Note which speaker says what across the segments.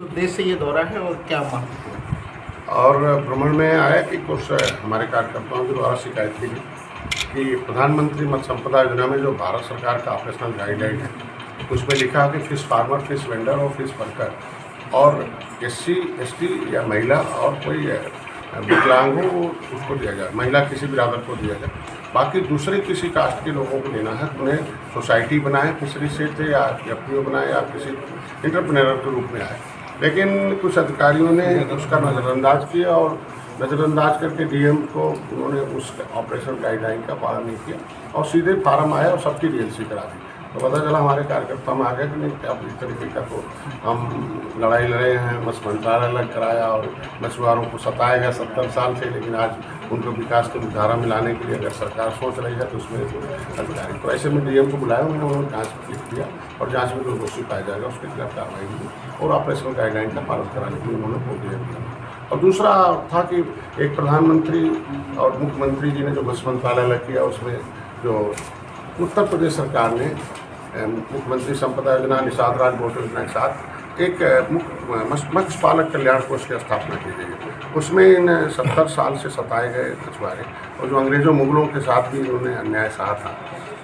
Speaker 1: उद्देश्य से ये दौरा है और क्या महत्व है?
Speaker 2: और भ्रमण में आया कि कुछ हमारे कार्यकर्ताओं के द्वारा शिकायत की गई कि प्रधानमंत्री मत्स्य संपदा योजना में जो भारत सरकार का ऑपरेशनल गाइडलाइन है उसमें लिखा है कि फिश फार्मर, फिश वेंडर और फिश वर्कर और SC ST या महिला और कोई विकलांग हो उसको दिया जाए, महिला किसी बिरादर को दिया जाए। बाकी दूसरे किसी कास्ट के लोगों को लेना है उन्हें सोसाइटी बनाए, फिशरी से थे या FPO बनाए या किसी इंटरप्रेन्योर के रूप में आए। लेकिन कुछ अधिकारियों ने उसका नज़रअंदाज किया और नज़रअंदाज करके DM को उन्होंने उस ऑपरेशन गाइडलाइन का पालन नहीं किया और सीधे फार्म आया और सबकी DLC करा दी। तो पता चला हमारे कार्यकर्ता में आ गया कि नहीं, अब इस तरीके का तो हम लड़ाई लड़े हैं, मत्स्य मंत्रालय अलग कराया और मछुआरों को सताया गया 70 साल से, लेकिन आज उनको विकास की धारा में लाने के लिए अगर सरकार सोच रही है तो उसमें अधिकारी तो ऐसे में DM को बुलाया, उन्होंने जाँच लिख दिया और जाँच में जो दोषी पाया जाएगा उसके खिलाफ कार्रवाई हुई और ऑपरेशनल गाइडलाइन का पालन कराने के लिए उन्होंने बोल दिया। और दूसरा था कि एक प्रधानमंत्री और मुख्यमंत्री जी ने जो मत्स्य मंत्रालय अलग किया उसमें जो उत्तर प्रदेश सरकार ने मुख्यमंत्री संपदा योजना, निषाद राज बोट योजना के साथ एक मत्स्य पालक कल्याण कोष की स्थापना की गई है। उसमें इन 70 साल से सताए गए मछुआरे और जो अंग्रेज़ों मुगलों के साथ भी उन्होंने अन्याय सहा था,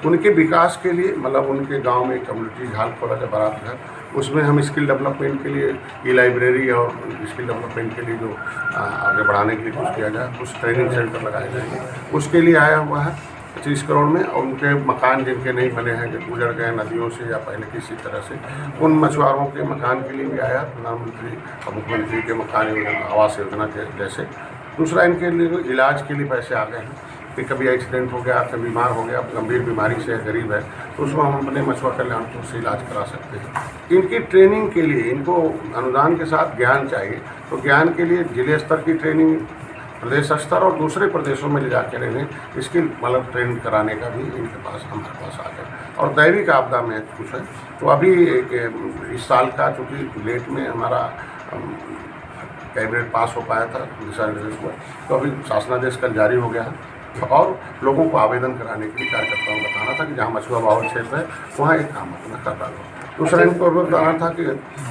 Speaker 2: उनके विकास के लिए मतलब उनके गांव में कम्युनिटी हाल खोला था बारात घर, उसमें हम स्किल डेवलपमेंट के लिए लाइब्रेरी और स्किल डेवलपमेंट के लिए जो आगे बढ़ाने के लिए कुछ किया जाए, कुछ ट्रेनिंग सेंटर लगाए जाएंगे, उसके लिए आया हुआ है 25 करोड़ में। और उनके मकान जिनके नहीं बने हैं, जो गुजर गए नदियों से या पहले किसी तरह से, उन मछुआरों के मकान के लिए भी आया प्रधानमंत्री और मुख्यमंत्री के मकान योजना, आवास योजना के जैसे। दूसरा इनके लिए इलाज के लिए पैसे आ गए हैं कि कभी एक्सीडेंट हो गया, कभी बीमार हो गया, गंभीर बीमारी से गरीब है तो उसमें हम अपने मछुआ कल्याण कोष से इलाज करा सकते हैं। इनकी ट्रेनिंग के लिए इनको अनुदान के साथ ज्ञान चाहिए, तो ज्ञान के लिए जिले स्तर की ट्रेनिंग, प्रदेश स्तर और दूसरे प्रदेशों में ले जाकर इन्हें इसकी मतलब ट्रेनिंग कराने का भी इनके पास हमारे पास आ गया। और दैविक आपदा में कुछ है तो अभी इस साल का चूँकि लेट में हमारा कैबिनेट पास हो पाया था दिशा निर्देश हुआ, तो अभी शासनादेश कल जारी हो गया है और लोगों को आवेदन कराने के लिए कार्यकर्ताओं को बताना था कि जहाँ मछुआ बाहुल क्षेत्र है वहाँ एक काम अपना कर डालो। दूसरा इनको बताना था कि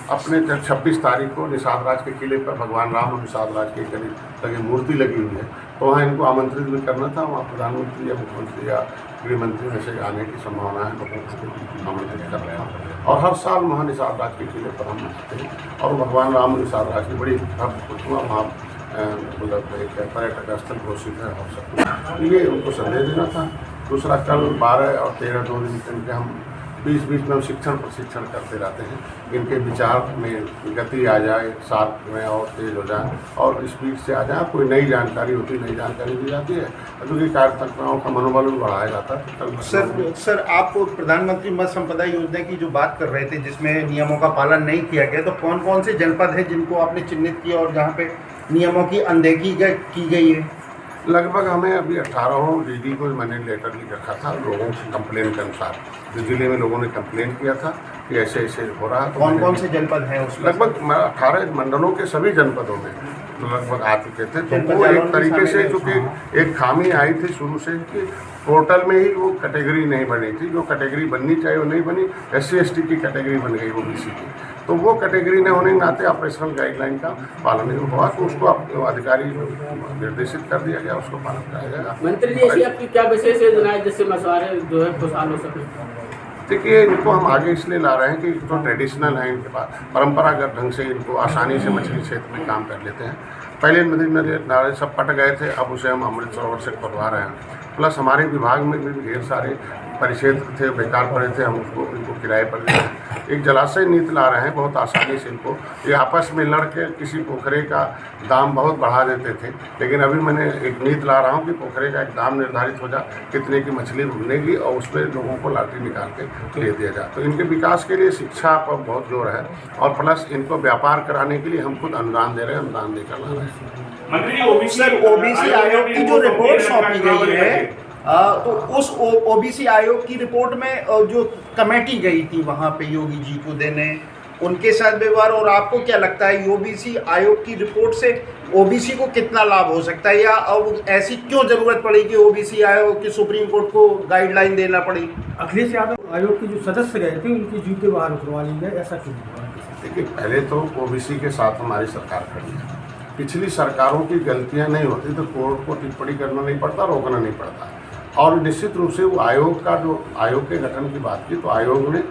Speaker 2: अपने 26 तारीख को निषाद राज के किले पर भगवान राम और निषाद राज के करीब लगी मूर्ति लगी हुई है, तो वहाँ इनको आमंत्रित भी करना था। वहाँ प्रधानमंत्री या मुख्यमंत्री या गृह मंत्री में से आने की संभावना है, लोगों को आमंत्रित कर रहे हैं। और हर साल वहाँ निषाद राज के किले पर हम आते हैं और भगवान राम निषाद राज की बड़ी प्रतिमा वहाँ मतलब एक पर्यटक स्थल घोषित है और सब ये उनको संदेश देना था। दूसरा कल 12 और 13 2 दिन के हम बीच में हम शिक्षण प्रशिक्षण करते रहते हैं, इनके विचार में गति आ जाए, साथ में और तेज हो जाए और स्पीड से आ जाए। कोई नई जानकारी होती, नई जानकारी दी जाती है क्योंकि कार्यकर्ताओं का मनोबल भी बढ़ाया जाता है।
Speaker 1: सर आप प्रधानमंत्री मत्स्य संपदा योजना की जो बात कर रहे थे जिसमें नियमों का पालन नहीं किया गया, तो कौन कौन से जनपद हैं जिनको आपने चिन्हित किया और जहाँ पे नियमों की अनदेखी की गई है?
Speaker 2: लगभग हमें अभी 18 DD को मैंने लेटर लिख रखा था लोगों की कंप्लेन के अनुसार, जो जिले में लोगों ने कंप्लेन किया था कि ऐसे ऐसे हो रहा है। तो
Speaker 1: कौन कौन से जनपद हैं उसमें?
Speaker 2: लगभग 18 मंडलों के सभी जनपदों में लगभग आ चुके थे। तो वो एक तरीके से चूँकि एक खामी आई थी शुरू से कि पोर्टल में ही वो कैटेगरी नहीं बनी थी, जो कैटेगरी बननी चाहिए वो नहीं बनी, SC ST की कैटेगरी बन गई OBC की, तो वो कैटेगरी न होने के नाते ऑपरेशनल गाइडलाइन का पालन नहीं हुआ, तो उसको अधिकारी निर्देशित कर दिया गया, उसको पालन कराया जाएगा।
Speaker 3: मंत्री जी ऐसी आपकी क्या विशेष योजना है जिससे मछुआरे जो है खुशहाल हो सके?
Speaker 2: देखिए इनको हम आगे इसलिए ला रहे हैं कि जो ट्रेडिशनल है इनके पास परंपरागत ढंग से इनको आसानी से मछली क्षेत्र में काम कर लेते हैं। पहले नदी नाले सब पट गए थे, अब उसे हम अमृत सरोवर से खुलवा रहे हैं। प्लस हमारे विभाग में भी ढेर सारे परिक्षेत्र थे बेकार पड़े थे, हम उसको इनको किराए पर दे एक जलाशय नीति ला रहे हैं बहुत आसानी से। इनको ये आपस में लड़ के किसी पोखरे का दाम बहुत बढ़ा देते थे, लेकिन अभी मैंने एक नीति ला रहा हूँ कि पोखरे का एक दाम निर्धारित हो जाए कितने की मछली भुगनेगी और उस पर लोगों को लाठी निकाल के ले दिया जाए। तो इनके विकास के लिए शिक्षा पर बहुत जोर है और प्लस इनको व्यापार कराने के लिए हम खुद अनुदान दे रहे हैं, अनुदान देकर ला रहे हैं।
Speaker 1: सर OBC आयोग की जो रिपोर्ट सौंपी गई है तो उस OBC आयोग की रिपोर्ट में जो कमेटी गई थी वहाँ पे योगी जी को देने, उनके साथ व्यवहार, और आपको क्या लगता है OBC आयोग की रिपोर्ट से OBC को कितना लाभ हो सकता है, या अब ऐसी क्यों जरूरत पड़ी कि OBC आयोग की सुप्रीम कोर्ट को गाइडलाइन देना पड़ी?
Speaker 4: अखिलेश यादव आयोग के जो सदस्य गए थे उनकी जूते बाहर उतरवा ली गए, ऐसा क्यों हुआ?
Speaker 2: देखिए, पहले तो ओबीसी के साथ हमारी सरकार खड़ी है। पिछली सरकारों की गलतियां नहीं होती तो कोर्ट को टिप्पणी करना नहीं पड़ता, रोकना नहीं पड़ता। और निश्चित रूप से वो आयोग के गठन की बात की तो आयोग ने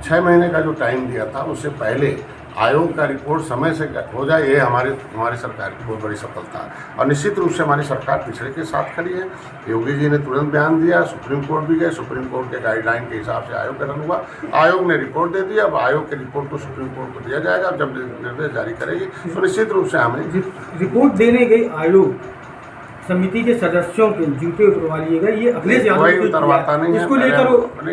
Speaker 2: 6 महीने का जो टाइम दिया था, उससे पहले आयोग का रिपोर्ट समय से हो जाए, ये हमारी सरकार की बहुत बड़ी सफलता है। और निश्चित रूप से हमारी सरकार पिछड़े के साथ खड़ी है। योगी जी ने तुरंत बयान दिया, सुप्रीम कोर्ट भी गए, सुप्रीम कोर्ट के गाइडलाइन के हिसाब से आयोग गठन हुआ, आयोग ने रिपोर्ट दे दी। अब आयोग के रिपोर्ट को सुप्रीम कोर्ट को दिया जाएगा। जब निर्देश जारी करेगी तो निश्चित रूप से हमें
Speaker 4: रिपोर्ट देने गई आयोग समिति के सदस्यों के जूते उतरवा लिए गए। ये अखिलेश यादव
Speaker 2: कोई उतरवाता नहीं है,
Speaker 4: इसको लेकर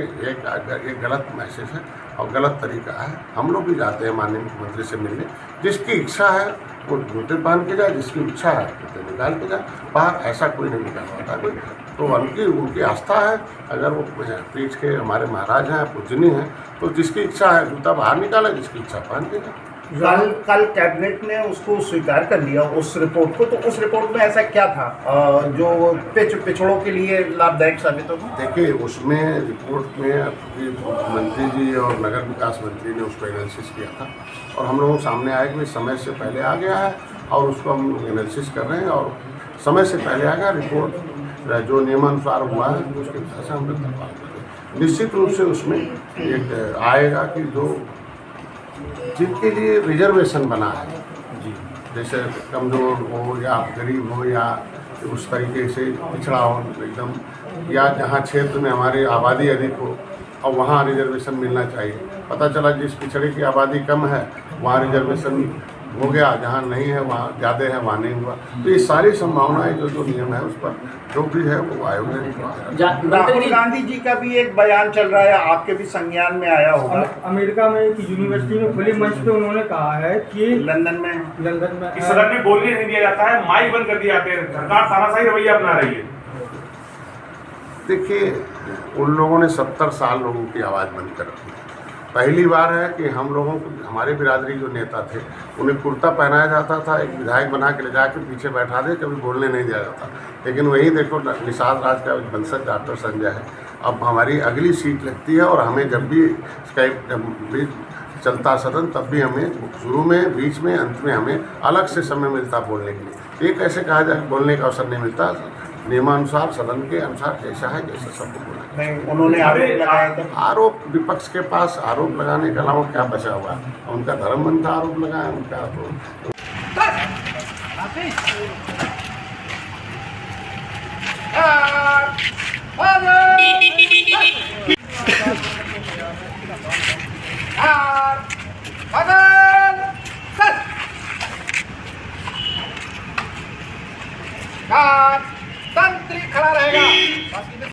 Speaker 2: एक गलत मैसेज है और गलत तरीका है। हम लोग भी जाते हैं माननीय मुख्यमंत्री से मिलने, जिसकी इच्छा है वो जूते पहन के जाए, जिसकी इच्छा है जूते निकाल के जाए। बाहर ऐसा कोई नहीं निकालवाता कोई, तो उनकी आस्था है। अगर वो पीठ के हमारे महाराज हैं, पूजनी हैं, तो जिसकी इच्छा है जूता बाहर निकाले, जिसकी इच्छा पहन के जाए।
Speaker 1: कल कैबिनेट ने उसको स्वीकार कर लिया उस रिपोर्ट को, तो उस रिपोर्ट में ऐसा क्या था जो पिछड़ों के लिए लाभदायक साबित होगा?
Speaker 2: देखिए, उसमें रिपोर्ट में मुख्यमंत्री जी और नगर विकास मंत्री ने उसको एनालिसिस किया था और हम लोगों के सामने आया कि समय से पहले आ गया है और उसको हम एनालिसिस कर रहे हैं और समय से पहले आ गया। रिपोर्ट जो नियमानुसार हुआ है उसके हिसाब से हम लोग करवा देंगे। निश्चित रूप से उसमें एक आएगा कि जो जिनके लिए रिजर्वेशन बना है, जी, जैसे कमज़ोर हो या गरीब हो या उस तरीके से पिछड़ा हो एकदम, या जहाँ क्षेत्र में हमारी आबादी अधिक हो और वहाँ रिजर्वेशन मिलना चाहिए। पता चला जिस पिछड़े की आबादी कम है वहाँ रिजर्वेशन हो गया, जहाँ नहीं है वहाँ ज़्यादा है, वहाँ नहीं हुआ। तो ये सारी संभावनाएं जो नियम है उस पर जो भी है वो आयोग ने।
Speaker 1: राहुल गांधी जी का भी एक बयान चल रहा है, आपके भी संज्ञान में आया होगा।
Speaker 4: अमेरिका में एक यूनिवर्सिटी में खुले मंच पे उन्होंने कहा है कि
Speaker 1: लंदन में
Speaker 5: इस सदन में बोलने नहीं दिया जाता है, माइक बंद कर दिया जाते हैं, सरकार तानाशाही रवैया अपना रही है।
Speaker 2: देखिए, उन लोगों ने 70 साल लोगों की आवाज़ बंद कर रखी है। पहली बार है कि हम लोगों को, हमारे बिरादरी जो नेता थे, उन्हें कुर्ता पहनाया जाता था, एक विधायक बना के ले जाके पीछे बैठा दे, कभी बोलने नहीं दिया जाता। लेकिन वही देखो, निषाद राज का वंशज डॉक्टर संजय है। अब हमारी अगली सीट लगती है और हमें जब भी चलता सदन, तब भी हमें शुरू में, बीच में, अंत में हमें अलग से समय मिलता बोलने के लिए। ये कैसे कहा जाए बोलने का अवसर नहीं मिलता? नियमानुसार, सदन के अनुसार जैसा है, जैसा सबको बोला।
Speaker 1: नहीं, उन्होंने आरोप लगाया था।
Speaker 2: आरोप, विपक्ष के पास आरोप लगाने के अलावा क्या बचा हुआ है? उनका धर्म बनता आरोप लगाया उनका तो
Speaker 1: तंत्री खड़ा रहेगा।